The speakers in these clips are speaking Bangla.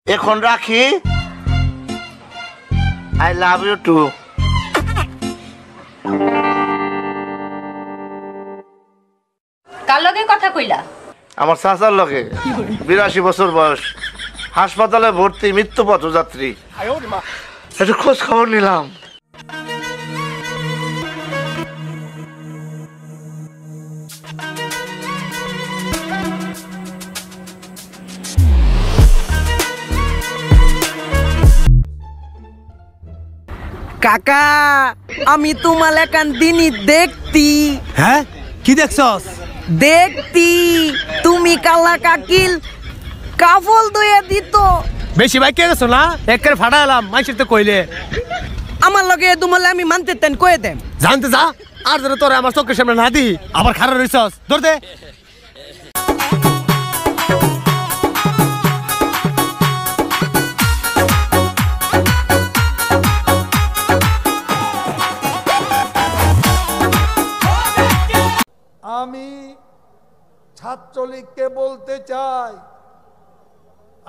এখন রাখি। I love you too. কার লগে কথা কইলা? আমার চাচার লগে, 82 বছর বয়স, হাসপাতালে ভর্তি, মৃত্যু পথযাত্রী। একটু খোঁজ খবর নিলাম। কাকা আমি তোমার একান দিনই দেখতি। হ্যাঁ কি দেখছস? দেখতি তুমি কালা কাকিল কাফল দইয়া দিত। বেশি ভাই কে গেছো না একের ফাড়া এলাম মাইসের তো কইলে আমার লগে তোমার আমি মানতে তেন কয়ে দেম। জানতে যা আর যেন তোরে আমার চোখের সামনে না দি আবার খারাপ রইছস ধর দে। আমি ছাত্রলীগকে বলতে চাই,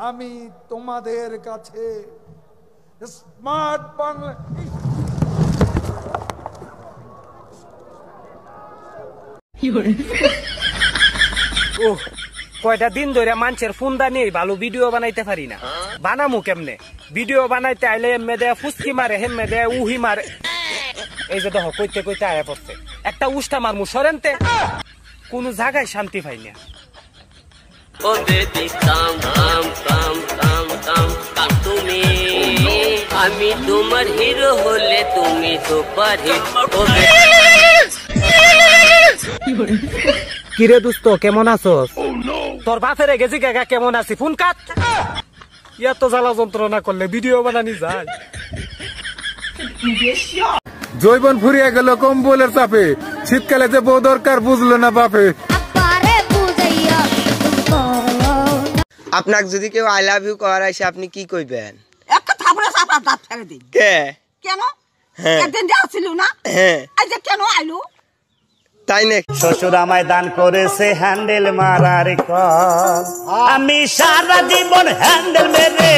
আমি তোমাদের কাছে স্মার্ট বাংলা কয়টা দিন ধরে মানুষের ফোনটা নিয়ে ভালো ভিডিও বানাইতে পারি না। বানামু কেমনে? ভিডিও বানাইতে আইলে এমে দেয় ফুসকি মারে, হেমে দেয় উহি মারে। এই যে দেখো কইতে কইতে আয়া পড়ছে, একটা উষ্টা মারমু সরেনতে, কোন জায়গায় শান্তি পাই না। আমি তোমার হিরো হলে তুমি সুপার হিরো। কিরে দোস্ত কেমন আছোস? তোর বাপের গেছি কাকা কেমন আছি ফোন কাট। ইয়ার তো জ্বালা যন্ত্রণা করলে ভিডিও বানানি যায়। জৈবন ফুরিয়ে গেল কম্বলের চাপে, শীতকালে যে বউ দরকার বুঝলো না বাপে। আপনাকে যদি কেউ আই লাভ ইউ করার আসে আপনি কি কইবেন? একটা থাপড়া চাপা দাঁত ফেলে দিই। কে কেন? হ্যাঁ একদিন যে আসিল না, হ্যাঁ আজ কেন আইলো? তাই না? শ্বশুর আমায় দান করেছে হ্যান্ডেল মারার কল, আমি সারা জীবন হ্যান্ডেল মেরে